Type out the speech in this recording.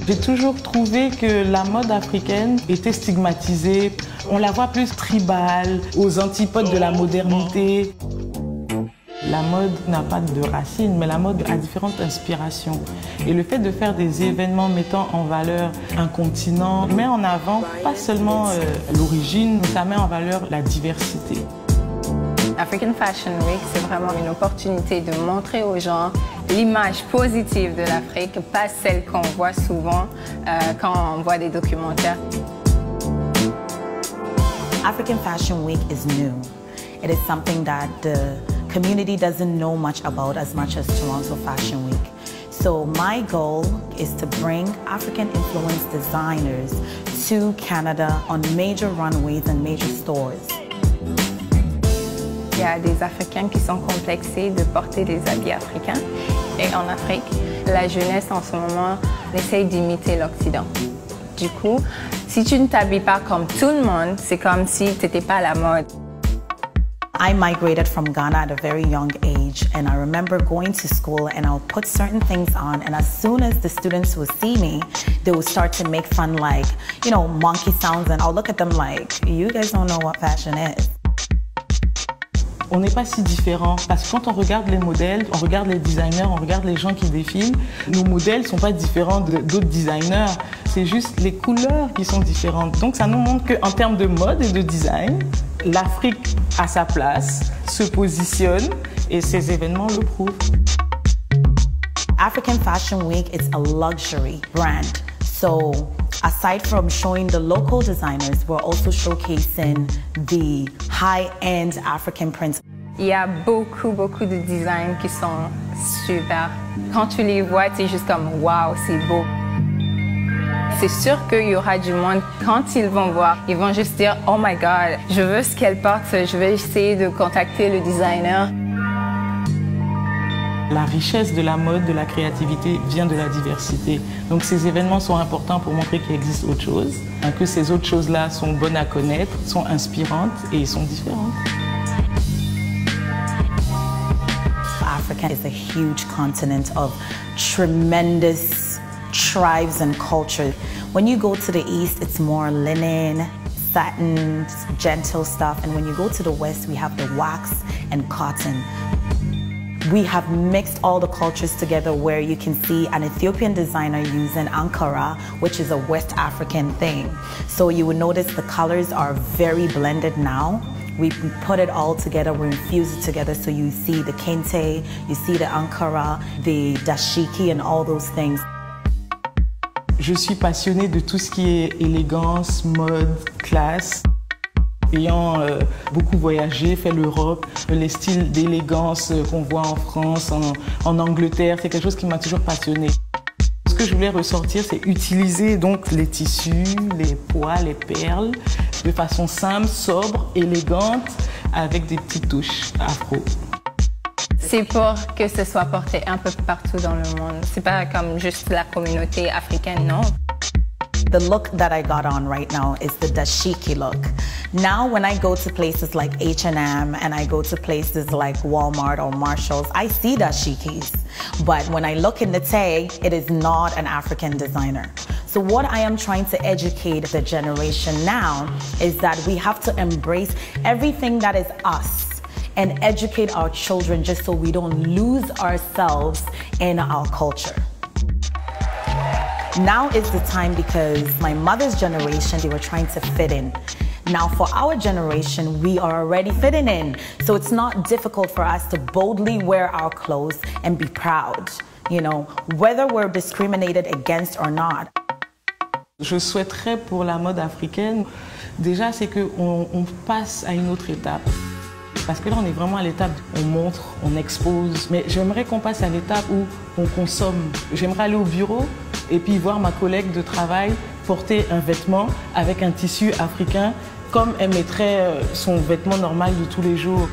J'ai toujours trouvé que la mode africaine était stigmatisée. On la voit plus tribale, aux antipodes de la modernité. La mode n'a pas de racines, mais la mode a différentes inspirations. Et le fait de faire des événements mettant en valeur un continent met en avant pas seulement l'origine, mais ça met en valeur la diversité. African Fashion Week, c'est vraiment une opportunité de montrer aux gens l'image positive de l'Afrique, pas celle qu'on voit souvent quand on voit des documentaires. African Fashion Week is new. It is something that the community doesn't know much about as much as Toronto Fashion Week. So my goal is to bring African-influenced designers to Canada on major runways and major stores. Il y a des Africains qui sont complexés de porter des habits africains. Et en Afrique, la jeunesse en ce moment essaye d'imiter l'Occident. Du coup, si tu ne t'habilles pas comme tout le monde, c'est comme si tu n'étais pas à la mode. I migrated from Ghana at a very young age, and I remember going to school and I'll put certain things on, and as soon as the students would see me, they would start to make fun, like, you know, monkey sounds, and I'll look at them like, you guys don't know what fashion is. On n'est pas si différents parce que quand on regarde les modèles, on regarde les designers, on regarde les gens qui défilent, nos modèles ne sont pas différents d'autres designers, c'est juste les couleurs qui sont différentes. Donc ça nous montre qu'en termes de mode et de design, l'Afrique a sa place, se positionne et ces événements le prouvent. African Fashion Week is a luxury brand. So aside from showing the local designers, we're also showcasing the high-end African prints. Il y a beaucoup de designs qui sont super. Quand tu les vois, tu es juste comme « wow, c'est beau ». C'est sûr qu'il y aura du monde, quand ils vont voir, ils vont juste dire « oh my god, je veux ce qu'elle porte, je vais essayer de contacter le designer ». La richesse de la mode, de la créativité vient de la diversité. Donc ces événements sont importants pour montrer qu'il existe autre chose, que ces autres choses-là sont bonnes à connaître, sont inspirantes et sont différentes. Africa is a huge continent of tremendous tribes and culture. When you go to the east, it's more linen, satin, gentle stuff. And when you go to the west, we have the wax and cotton. We have mixed all the cultures together where you can see an Ethiopian designer using Ankara, which is a West African thing. So you will notice the colors are very blended now. We put it all together, we infuse it together, so you see the kente, you see the Ankara, the dashiki and all those things. Je suis passionnée de tout ce qui est élégance, mode, classe. Ayant beaucoup voyagé, fait l'Europe, les styles d'élégance qu'on voit en France, en Angleterre, c'est quelque chose qui m'a toujours passionnée. Ce que je voulais ressortir, c'est utiliser donc les tissus, les pois, les perles, de façon simple, sobre, élégante, avec des petites touches afro. C'est pour que ce soit porté un peu partout dans le monde. C'est pas comme juste la communauté africaine, non. The look that I got on right now is the dashiki look. Now when I go to places like H&M and I go to places like Walmart or Marshalls, I see dashikis. But when I look in the tag, it is not an African designer. So what I am trying to educate the generation now is that we have to embrace everything that is us and educate our children just so we don't lose ourselves in our culture. Now is the time because my mother's generation, they were trying to fit in. Now for our generation, we are already fitting in. So it's not difficult for us to boldly wear our clothes and be proud, you know, whether we're discriminated against or not. Je souhaiterais pour la mode africaine, déjà c'est qu'on passe à une autre étape. Parce que là, on est vraiment à l'étape où on montre, on expose. Mais j'aimerais qu'on passe à l'étape où on consomme. J'aimerais aller au bureau et puis voir ma collègue de travail porter un vêtement avec un tissu africain comme elle mettrait son vêtement normal de tous les jours.